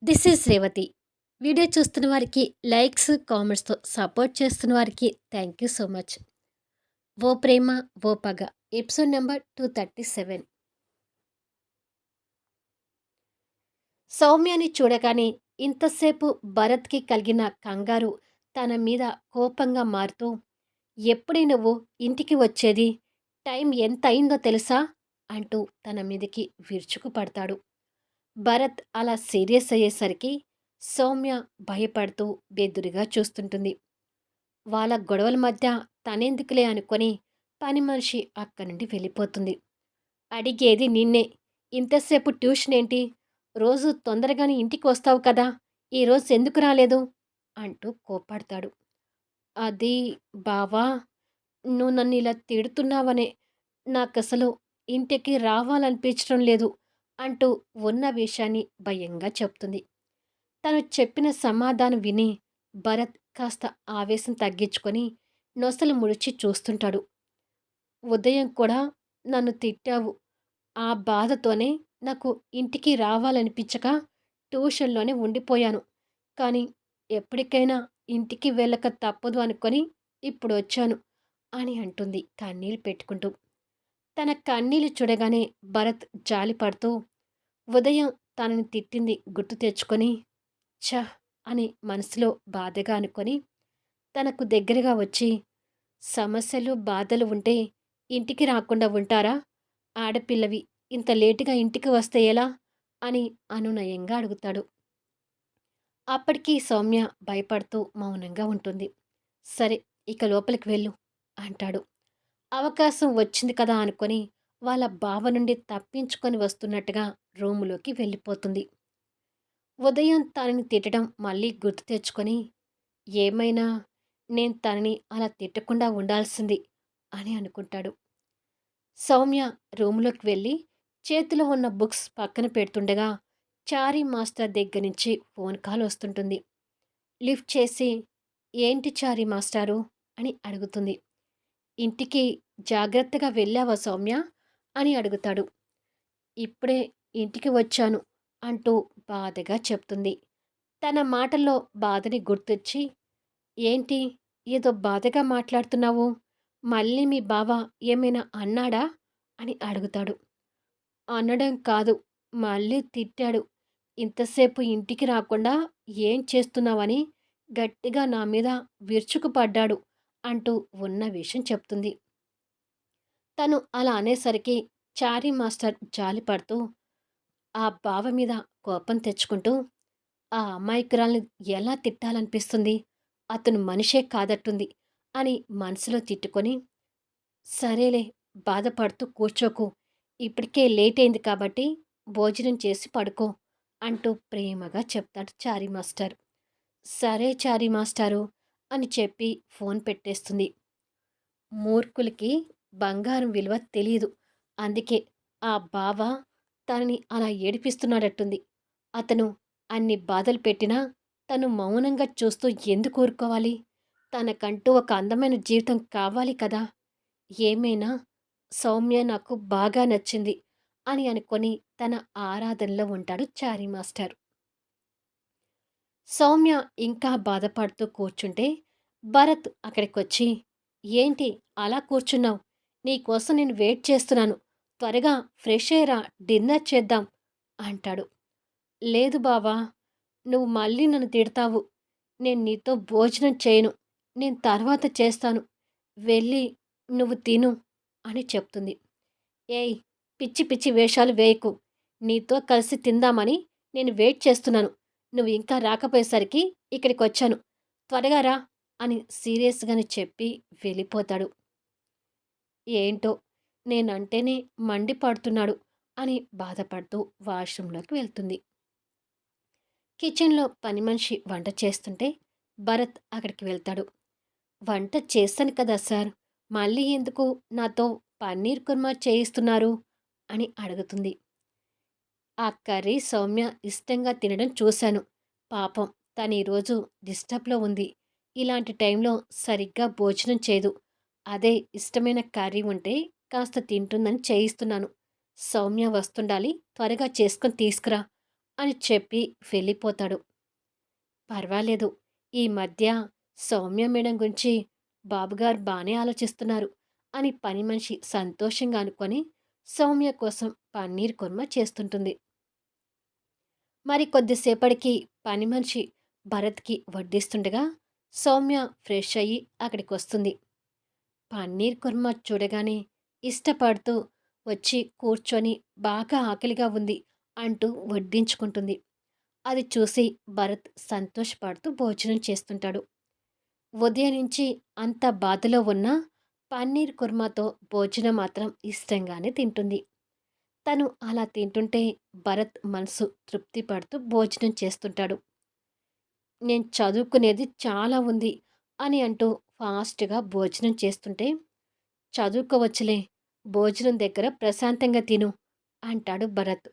This is Revathi. Video చూస్తున్న వారికి likes, కామెంట్స్‌తో support చేస్తున్న వారికి థ్యాంక్ యూ సో మచ్. 'ఓ ప్రేమ ఓ పగ' ఎపిసోడ్ నంబర్ 237. సౌమ్యని చూడగానే ఇంతసేపు భరత్‌కి కలిగిన కంగారు తన మీద కోపంగా మారుతూ, "ఎప్పుడే నువ్వు ఇంటికి వచ్చేది? టైం ఎంతయిందో తెలుసా?" అంటూ తన మీదకి విరుచుకుపడతాడు. భరత్ అలా సీరియస్ అయ్యేసరికి సౌమ్య భయపడుతూ బెదురుగా చూస్తుంటుంది. వాళ్ళ గొడవల మధ్య తనెందుకులే అనుకొని పని మనిషి అక్కడి నుండి వెళ్ళిపోతుంది. అడిగేది నిన్నే. ఇంతసేపు ట్యూషన్ ఏంటి? రోజు తొందరగానే ఇంటికి వస్తావు కదా! ఈరోజు ఎందుకు రాలేదు? అంటూ కోప్పడతాడు. అది బావా, నువ్వు నన్నిలా తిడుతున్నావనే నాకసలు ఇంటికి రావాలనిపించడం లేదు అంటూ ఉన్న విషయాన్ని భయంగా చెప్తుంది. తను చెప్పిన సమాధానం విని భరత్ కాస్త ఆవేశం తగ్గించుకొని నొసలు ముడిచి చూస్తుంటాడు. ఉదయం కూడా నన్ను తిట్టావు. ఆ బాధతోనే నాకు ఇంటికి రావాలనిపించక ట్యూషన్‌లోనే ఉండిపోయాను. కానీ ఎప్పటికైనా ఇంటికి వెళ్ళక తప్పదు అనుకొని ఇప్పుడొచ్చాను అని అంటుంది కన్నీళ్లు పెట్టుకుంటూ. తన కన్నీళ్లు చూడగానే భరత్ జాలిపడుతూ ఉదయం తనని తిట్టింది గుర్తు తెచ్చుకొని ఛ! అని మనసులో బాధగా అనుకొని తనకు దగ్గరగా వచ్చి, సమస్యలు, బాధలు ఉంటే ఇంటికి రాకుండా ఉంటారా? ఆడపిల్లవి ఇంత లేటుగా ఇంటికి వస్తే ఎలా? అని అనునయంగా అడుగుతాడు. అప్పటికి సౌమ్య భయపడుతూ మౌనంగా ఉంటుంది. సరే, ఇక లోపలికి వెళ్ళు అంటాడు. అవకాశం వచ్చింది కదా అనుకొని వాళ్ళ బావ నుండి తప్పించుకొని వస్తున్నట్టుగా రూములోకి వెళ్ళిపోతుంది. ఉదయం తనని తిట్టడం మళ్ళీ గుర్తు తెచ్చుకొని, ఏమైనా నేను తనని అలా తిట్టకుండా ఉండాల్సింది అని అనుకుంటాడు. సౌమ్య రూమ్‌లోకి వెళ్ళి చేతిలో ఉన్న బుక్స్ పక్కన పెడుతుండగా చారీ మాస్టర్ దగ్గర నుంచి ఫోన్ కాల్ వస్తుంటుంది. లిఫ్ట్ చేసి, "ఏంటి చారీ మాస్టారు?" అని అడుగుతుంది. "ఇంటికి జాగ్రత్తగా వెళ్ళావా సౌమ్య?" అని అడుగుతాడు. "ఇప్పుడే ఇంటికి వచ్చాను" అంటూ బాధగా చెప్తుంది. తన మాటల్లో బాధని గుర్తొచ్చి, "ఏంటి ఏదో బాధగా మాట్లాడుతున్నావు? మళ్ళీ మీ బావ ఏమైనా అన్నాడా?" అని అడుగుతాడు. అనడం కాదు, మళ్ళీ తిట్టాడు. ఇంతసేపు ఇంటికి రాకుండా ఏం చేస్తున్నావని గట్టిగా నా మీద విరుచుకుపడ్డాడు అంటూ ఉన్న విషయం చెప్తుంది. తను అలా అనేసరికి చారీ మాస్టర్ జాలిపడుతూ ఆ బావ మీద కోపం తెచ్చుకుంటూ, "ఆ అమాయకురాల్ని ఎలా తిట్టాలనిపిస్తుంది? అతను మనిషే కాదట్టుంది" అని మనసులో తిట్టుకొని, "సరేలే, బాధపడుతూ కూర్చోకు. ఇప్పటికే లేట్ అయింది కాబట్టి భోజనం చేసి పడుకో" అంటూ ప్రేమగా చెప్తాడు చారీ మాస్టర్. "సరే చారీ మాస్టారు" అని చెప్పి ఫోన్ పెట్టేస్తుంది. మూర్ఖులకి బంగారం విలువ తెలీదు. అందుకే ఆ బావ తనని అలా ఏడిపిస్తున్నాడట్టుంది. అతను అన్ని బాధలు పెట్టినా తను మౌనంగా చూస్తూ ఎందుకు ఊరుకోవాలి? తనకంటూ ఒక అందమైన జీవితం కావాలి కదా! ఏమైనా సౌమ్య నాకు బాగా నచ్చింది అని అనుకొని తన ఆరాధనలో ఉంటాడు చారీ మాస్టర్. సౌమ్య ఇంకా బాధపడుతూ కూర్చుంటే భరత్ అక్కడికొచ్చి, "ఏంటి అలా కూర్చున్నావు? నీకోసం నేను వెయిట్ చేస్తున్నాను. త్వరగా ఫ్రెష్ అయ్యిరా, డిన్నర్ చేద్దాం" అంటాడు. "లేదు బావా, నువ్వు మళ్ళీ నన్ను తిడతావు. నేను నీతో భోజనం చేయను. నేను తర్వాత చేస్తాను. వెళ్ళి నువ్వు తిను" అని చెప్తుంది. "ఏయ్! పిచ్చి పిచ్చి వేషాలు వేయకు. నీతో కలిసి తిందామని నేను వెయిట్ చేస్తున్నాను. నువ్వు ఇంకా రాకపోయేసరికి ఇక్కడికొచ్చాను. త్వరగా రా" అని సీరియస్‌గానే చెప్పి వెళ్ళిపోతాడు. ఏంటో నేనంటేనే మండిపడుతున్నాడు అని బాధపడుతూ వాష్‌రూమ్‌లోకి వెళ్తుంది. కిచెన్‌లో పని మనిషి వంట చేస్తుంటే భరత్ అక్కడికి వెళ్తాడు. "వంట చేశాను కదా సార్! మళ్ళీ ఎందుకు నాతో పన్నీర్ కుర్మా చేయిస్తున్నారు?" అని అడుగుతుంది. ఆ కర్రీ సౌమ్య ఇష్టంగా తినడం చూశాను. పాపం తను ఈరోజు డిస్టర్బ్‌లో ఉంది. ఇలాంటి టైంలో సరిగ్గా భోజనం చేయదు. అదే ఇష్టమైన కర్రీ ఉంటే కాస్త తింటుందని చేయిస్తున్నాను. సౌమ్య వస్తుండాలి, త్వరగా చేసుకొని తీసుకురా" అని చెప్పి వెళ్ళిపోతాడు. పర్వాలేదు. ఈ మధ్య సౌమ్య మేడం గురించి బాబుగారు బానే ఆలోచిస్తున్నారు అని పని మనిషి సంతోషంగా అనుకొని సౌమ్య కోసం పన్నీర్ కుర్మా చేస్తుంటుంది. మరి కొద్దిసేపటికి పని మనిషి భరత్‌కి వడ్డిస్తుండగా సౌమ్య ఫ్రెష్ అయ్యి అక్కడికొస్తుంది. పన్నీర్ కుర్మా చూడగానే ఇష్టపడుతూ వచ్చి కూర్చొని బాగా ఆకలిగా ఉంది అంటూ వడ్డించుకుంటుంది. అది చూసి భరత్ సంతోషపడుతూ భోజనం చేస్తుంటాడు. ఉదయం నుంచి అంత బాధలో ఉన్న పన్నీర్ కుర్మాతో భోజనం మాత్రం ఇష్టంగానే తింటుంది. తను అలా తింటుంటే భరత్ మనసు తృప్తి పడుతూ భోజనం చేస్తుంటాడు. నేను చదువుకునేది చాలా ఉంది అని అంటూ ఫాస్ట్‌గా భోజనం చేస్తుంటే, చదువుకోవచ్చులే, భోజనం దగ్గర ప్రశాంతంగా తిను అంటాడు భరత్.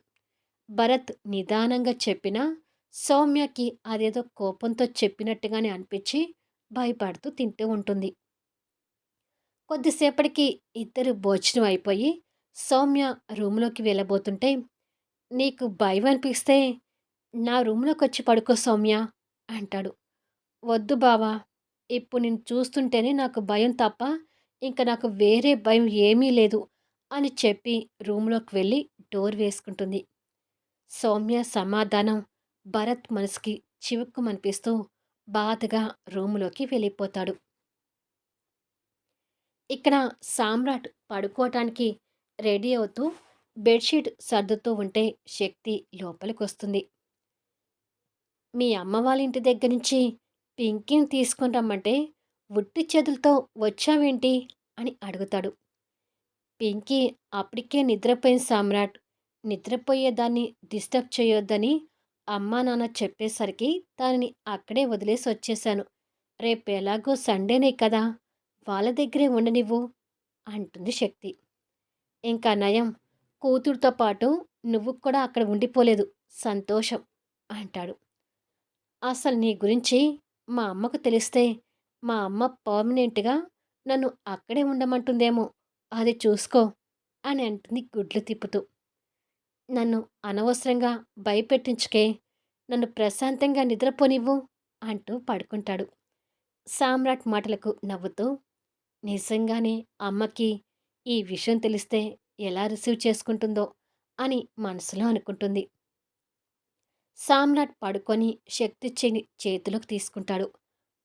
భరత్ నిదానంగా చెప్పినా సౌమ్యకి అదేదో కోపంతో చెప్పినట్టుగానే అనిపించి భయపడుతూ తింటూ ఉంటుంది. కొద్దిసేపటికి ఇద్దరు భోజనం అయిపోయి సౌమ్య రూమ్‌లోకి వెళ్ళబోతుంటే, "నీకు భయం అనిపిస్తే నా రూమ్‌లోకొచ్చి పడుకో సౌమ్య" అంటాడు. "వద్దు బావ, ఇప్పుడు నిన్ను చూస్తుంటేనే నాకు భయం తప్ప ఇంక నాకు వేరే భయం ఏమీ లేదు" అని చెప్పి రూమ్‌లోకి వెళ్ళి డోర్ వేసుకుంటుంది. సౌమ్య సమాధానం భరత్ మనసుకి చివుక్కుమనిపిస్తూ బాధగా రూములోకి వెళ్ళిపోతాడు. ఇక్కడ సామ్రాట్ పడుకోవటానికి రెడీ అవుతూ బెడ్‌షీట్ సర్దుతూ ఉంటే శక్తి లోపలికొస్తుంది. "మీ అమ్మ వాళ్ళ ఇంటి దగ్గర నుంచి పింకీని తీసుకొని రమ్మంటే ఉట్టి చేతులతో వచ్చావేంటి?" అని అడుగుతాడు. పింకీ అప్పటికే నిద్రపోయింది సామ్రాట్. నిద్రపోయేదాన్ని డిస్టర్బ్ చేయొద్దని అమ్మా నాన్న చెప్పేసరికి దానిని అక్కడే వదిలేసి వచ్చేశాను. రేపు ఎలాగో సండేనే కదా, వాళ్ళ దగ్గరే ఉండనివ్వు అంటుంది శక్తి. ఇంకా నయం, కూతురుతో పాటు నువ్వు కూడా అక్కడ ఉండిపోలేదు. సంతోషం అంటాడు. అసలు నీ గురించి మా అమ్మకు తెలిస్తే మా అమ్మ పర్మనెంట్‌గా నన్ను అక్కడే ఉండమంటుందేమో, అది చూసుకో అని అంటుంది గుడ్లు తిప్పుతూ. నన్ను అనవసరంగా భయపెట్టించకే, నన్ను ప్రశాంతంగా నిద్రపోనివ్వు అంటూ పడుకుంటాడు. సామ్రాట్ మాటలకు నవ్వుతూ, నిజంగానే అమ్మకి ఈ విషయం తెలిస్తే ఎలా రిసీవ్ చేసుకుంటుందో అని మనసులో అనుకుంటుంది. సామ్రాట్ పడుకొని శక్తి చెయ్యిని చేతిలోకి తీసుకుంటాడు.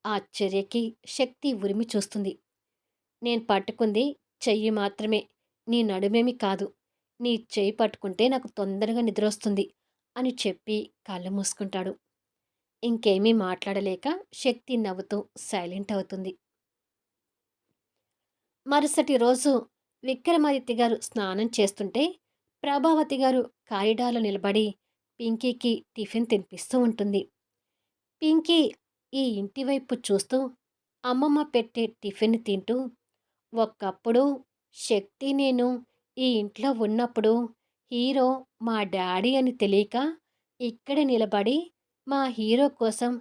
ఆ చర్యకి శక్తి ఉరిమి చూస్తుంది. నేను పట్టుకుంది చెయ్యి మాత్రమే, నీ నడుమేమి కాదు. నీ చెయ్యి పట్టుకుంటే నాకు తొందరగా నిద్రొస్తుంది అని చెప్పి కళ్ళు మూసుకుంటాడు. ఇంకేమీ మాట్లాడలేక శక్తి నవ్వుతూ సైలెంట్ అవుతుంది. మరుసటి రోజు విక్రమాదిత్య గారు స్నానం చేస్తుంటే ప్రభావతి గారు కారిడార్లో నిలబడి పింకీకి టిఫిన్ తినిపిస్తూ ఉంటుంది. పింకీ ఈ ఇంటి వైపు చూస్తూ అమ్మమ్మ పెట్టే టిఫిన్ తింటూ, ఒకప్పుడు శక్తి నేను ఈ ఇంట్లో ఉన్నప్పుడు హీరో మా డాడీ అని తెలియక ఇక్కడే నిలబడి మా హీరో కోసం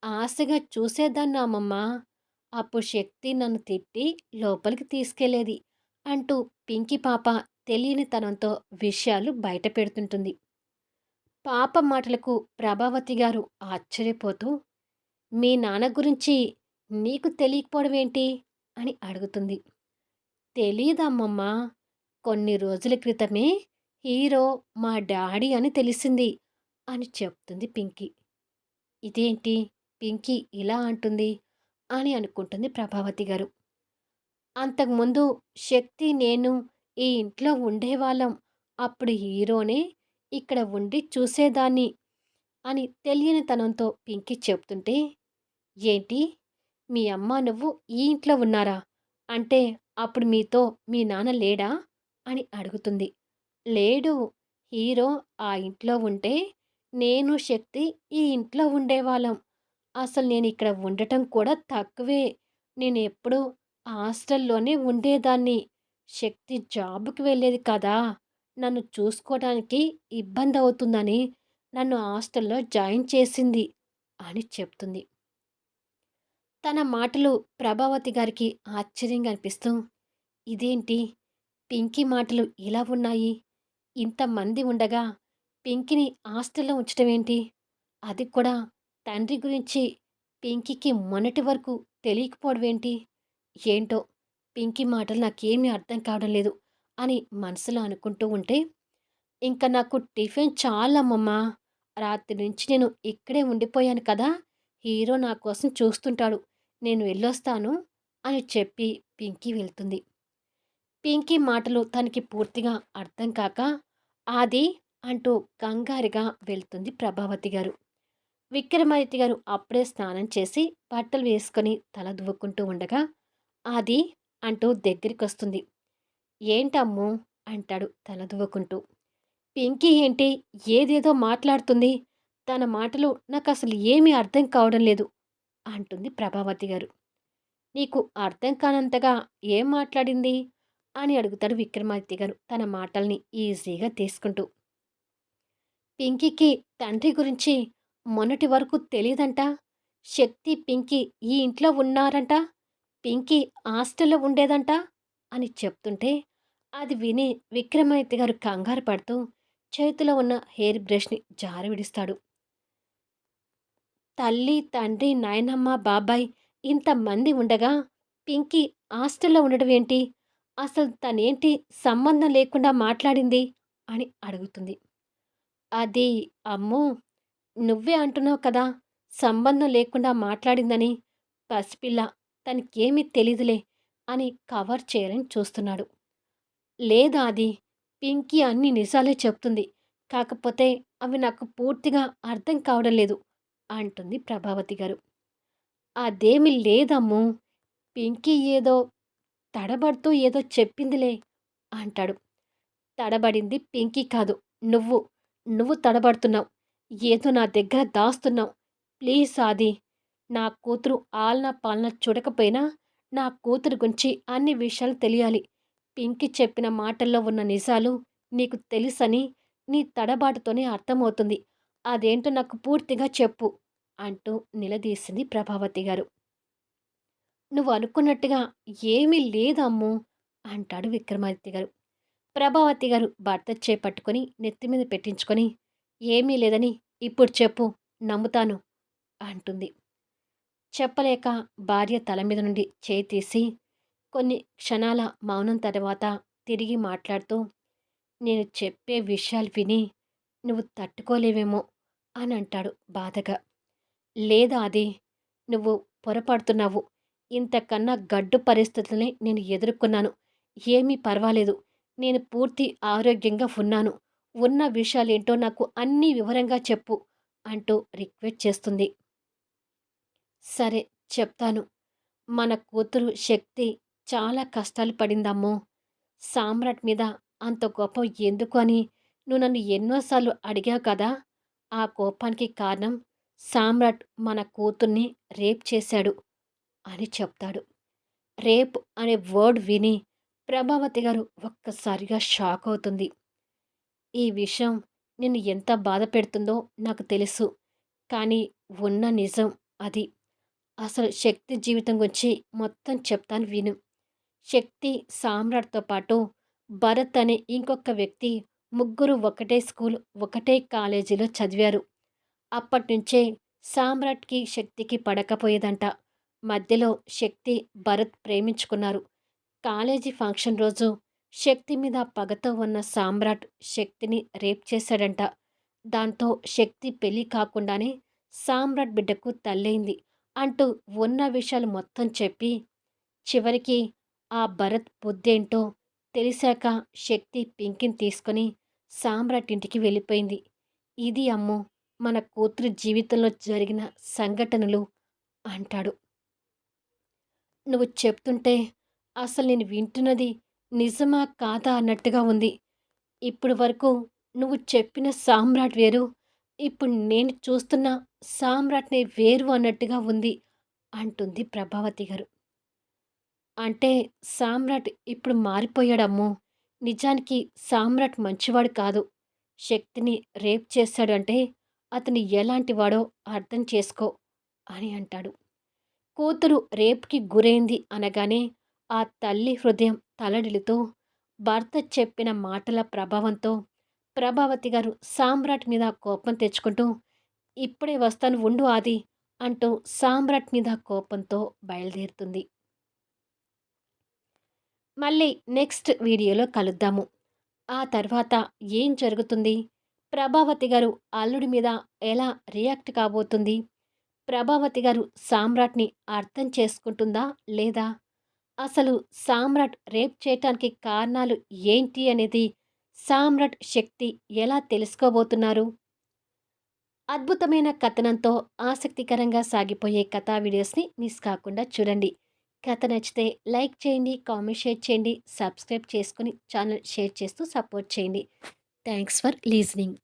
ఆశగా చూసేదాన్ని అమ్మమ్మ. అప్పుడు శక్తి నన్ను తిట్టి లోపలికి తీసుకెళ్లేది అంటూ పింకీ పాప తెలియని తనంతో విషయాలు బయట పెడుతుంటుంది. పాప మాటలకు ప్రభావతి గారు ఆశ్చర్యపోతూ, మీ నాన్న గురించి నీకు తెలియకపోవడం ఏంటి అని అడుగుతుంది. తెలీదమ్మమ్మా, కొన్ని రోజుల క్రితమే హీరో మా డాడీ అని తెలిసింది అని చెప్తుంది పింకీ. ఇదేంటి పింకీ ఇలా అంటుంది అని అనుకుంటుంది ప్రభావతి గారు. అంతకుముందు శక్తి నేను ఈ ఇంట్లో ఉండేవాళ్ళం. అప్పుడు హీరోనే ఇక్కడ ఉండి చూసేదాన్ని అని తెలియని తనంతో పింకీ చెప్తుంటే, ఏంటి? మీ అమ్మ నువ్వు ఈ ఇంట్లో ఉన్నారా? అంటే అప్పుడు మీతో మీ నాన్న లేడా? అని అడుగుతుంది. లేడు. హీరో ఆ ఇంట్లో ఉంటే నేను, శక్తి ఈ ఇంట్లో ఉండేవాళ్ళం. అసలు నేనిక్కడ ఉండటం కూడా తక్కువే. నేనెప్పుడూ హాస్టల్‌లోనే ఉండేదాన్ని. శక్తి జాబ్‌కి వెళ్ళేది కదా! నన్ను చూసుకోడానికి ఇబ్బందవుతుందని నన్ను హాస్టల్‌లో జాయిన్ చేసింది అని చెప్తుంది. తన మాటలు ప్రభావతి గారికి ఆశ్చర్యంగా అనిపిస్తూ, ఇదేంటి పింకీ మాటలు ఇలా ఉన్నాయి? ఇంతమంది ఉండగా పింకీని హాస్టల్‌లో ఉంచటం ఏంటి? అది కూడా తండ్రి గురించి పింకీకి మొన్నటి వరకు తెలియకపోవడం ఏంటి? ఏంటో పింకీ మాటలు నాకేమీ అర్థం కావడం లేదు అని మనసులో అనుకుంటూ ఉంటే, ఇంక నాకు టిఫిన్ చాలమ్మమ్మా! రాత్రి నుంచి నేను ఇక్కడే ఉండిపోయాను కదా! హీరో నా కోసం చూస్తుంటాడు. నేను వెళ్ళొస్తాను అని చెప్పి పింకీ వెళ్తుంది. పింకీ మాటలు తనకి పూర్తిగా అర్థం కాక, ఆది అంటూ కంగారుగా వెళ్తుంది ప్రభావతి గారు. విక్రమాదిత్య గారు అప్పుడే స్నానం చేసి బట్టలు వేసుకొని తల దువ్వుకుంటూ ఉండగా, ఆది అంటూ దగ్గరికొస్తుంది. ఏంటమ్మో అంటాడు తల దువ్వుకుంటూ. పింకీ ఏంటి ఏదేదో మాట్లాడుతుంది. తన మాటలు నాకసలు ఏమీ అర్థం కావడం లేదు అంటుంది ప్రభావతి గారు. నీకు అర్థం కానంతగా ఏం మాట్లాడింది? అని అడుగుతాడు విక్రమాదిత్య గారు తన మాటల్ని ఈజీగా తీసుకుంటూ. పింకీకి తండ్రి గురించి మొన్నటి వరకు తెలీదంట. శక్తి, పింకీ ఈ ఇంట్లో ఉన్నారంట. పింకీ హాస్టల్‌లో ఉండేదంట అని చెప్తుంటే, అది విని విక్రమాదిత్య గారు కంగారు పడుతూ చేతిలో ఉన్న హెయిర్ బ్రష్‌ని జార విడుస్తాడు. తల్లి, తండ్రి, నాయనమ్మ, బాబాయ్ ఇంతమంది ఉండగా పింకీ హాస్టల్‌లో ఉండడం ఏంటి? అసలు తనేంటి సంబంధం లేకుండా మాట్లాడింది? అని అడుగుతుంది. అది అమ్మో! నువ్వే అంటున్నావు కదా! సంబంధం లేకుండా మాట్లాడిందని. పసిపిల్ల తనకేమీ తెలీదులే అని కవర్ చేయాలని చూస్తున్నాడు. లేదాది. పింకీ అన్ని నిజాలే చెప్తుంది. కాకపోతే అవి నాకు పూర్తిగా అర్థం కావడం లేదు అంటుంది ప్రభావతి గారు. అదేమి లేదమ్మూ! పింకీ ఏదో తడబడుతూ ఏదో చెప్పిందిలే అంటాడు. తడబడింది పింకీ కాదు. నువ్వు. నువ్వు తడబడుతున్నావు. ఏదో నా దగ్గర దాస్తున్నావు. ప్లీజ్ ఆది. నా కూతురు ఆలనా పాలనా చూడకపోయినా నా కూతురు గురించి అన్ని విషయాలు తెలియాలి. పింకీ చెప్పిన మాటల్లో ఉన్న నిజాలు నీకు తెలుసని నీ తడబాటుతోనే అర్థమవుతుంది. అదేంటో నాకు పూర్తిగా చెప్పు అంటూ నిలదీసింది ప్రభావతి గారు. నువ్వు అనుకున్నట్టుగా ఏమీ లేదమ్మూ అంటాడు విక్రమాదిత్య గారు. ప్రభావతి గారు భర్త చేపట్టుకొని నెత్తి మీద పెట్టించుకొని, ఏమీ లేదని ఇప్పుడు చెప్పు నమ్ముతాను అంటుంది. చెప్పలేక భార్య తల మీద నుండి చేయి తీసి కొన్ని క్షణాల మౌనం తర్వాత తిరిగి మాట్లాడుతూ, నేను చెప్పే విషయాలు విని నువ్వు తట్టుకోలేవేమో అని అంటాడు బాధగా. లేదా అది నువ్వు పొరపడుతున్నావు. ఇంతకన్నా గడ్డు పరిస్థితుల్ని నేను ఎదుర్కొన్నాను. ఏమీ పర్వాలేదు. నేను పూర్తి ఆరోగ్యంగా ఉన్నాను. ఉన్న విషయాలేంటో నాకు అన్నీ వివరంగా చెప్పు అంటూ రిక్వెస్ట్ చేస్తుంది. సరే చెప్తాను. మన కూతురు శక్తి చాలా కష్టాలు పడిందమ్మో! సామ్రాట్ మీద అంత కోపం ఎందుకు అని నువ్వు నన్ను ఎన్నోసార్లు అడిగావు కదా! ఆ కోపానికి కారణం సామ్రాట్ మన కూతుర్ని రేప్ చేశాడు అని చెప్తాడు. రేప్ అనే వర్డ్ విని ప్రభావతి గారు ఒక్కసారిగా షాక్ అవుతుంది. ఈ విషయం నిన్ను ఎంత బాధ పెడుతుందో నాకు తెలుసు. కానీ ఉన్న నిజం అది. అసలు శక్తి జీవితం గురించి మొత్తం చెప్తాను విను. శక్తి, సామ్రాట్‌తో పాటు భరత్ అనే ఇంకొక వ్యక్తి ముగ్గురు ఒకటే స్కూల్, ఒకటే కాలేజీలో చదివారు. అప్పట్నుంచే సామ్రాట్‌కి, శక్తికి పడకపోయేదంట. మధ్యలో శక్తి, భరత్ ప్రేమించుకున్నారు. కాలేజీ ఫంక్షన్ రోజు శక్తి మీద పగతో ఉన్న సామ్రాట్ శక్తిని రేప్ చేశాడంట. దాంతో శక్తి పెళ్లి కాకుండానే సామ్రాట్ బిడ్డకు తల్లయింది అంటూ ఉన్న విషయాలు మొత్తం చెప్పి, చివరికి ఆ భరత్ బుద్ధేంటో తెలిసాక శక్తి పింకిని తీసుకొని సామ్రాట్ ఇంటికి వెళ్ళిపోయింది. ఇది అమ్మో! మన కూతురు జీవితంలో జరిగిన సంఘటనలు అంటాడు. నువ్వు చెప్తుంటే అసలు నేను వింటున్నది నిజమా కాదా అన్నట్టుగా ఉంది. ఇప్పుడు వరకు నువ్వు చెప్పిన సామ్రాట్ వేరు. ఇప్పుడు నేను చూస్తున్న సామ్రాట్‌నే వేరు అన్నట్టుగా ఉంది అంటుంది ప్రభావతి గారు. అంటే సామ్రాట్ ఇప్పుడు మారిపోయాడమ్మో! నిజానికి సామ్రాట్ మంచివాడు కాదు. శక్తిని రేప్ చేశాడు అంటే అతను ఎలాంటివాడో అర్థం చేసుకో అని అంటాడు. కూతురు రేప్‌కి గురైంది అనగానే ఆ తల్లి హృదయం తల్లడిల్లుతూ భర్త చెప్పిన మాటల ప్రభావంతో ప్రభావతి గారు సామ్రాట్ మీద కోపం తెచ్చుకుంటూ, "ఇప్పుడే వస్తాను ఉండు ఆది" అంటూ సామ్రాట్ మీద కోపంతో బయలుదేరుతుంది. మళ్ళీ నెక్స్ట్ వీడియోలో కలుద్దాము. ఆ తర్వాత ఏం జరుగుతుంది? ప్రభావతి గారు అల్లుడి మీద ఎలా రియాక్ట్ కాబోతుంది? ప్రభావతి గారు సామ్రాట్‌ని అర్థం చేసుకుంటుందా? లేదా? అసలు సామ్రాట్ రేప్ చేయటానికి కారణాలు ఏంటి అనేది సామ్రాట్ శక్తి ఎలా తెలుసుకోబోతున్నారు? అద్భుతమైన కథనంతో ఆసక్తికరంగా సాగిపోయే కథా వీడియోస్‌ని మిస్ కాకుండా చూడండి. కథ నచ్చితే లైక్ చేయండి, కామెంట్ షేర్ చేయండి, సబ్స్క్రైబ్ చేసుకొని ఛానల్ షేర్ చేస్తూ సపోర్ట్ చేయండి. Thanks for లీజనింగ్.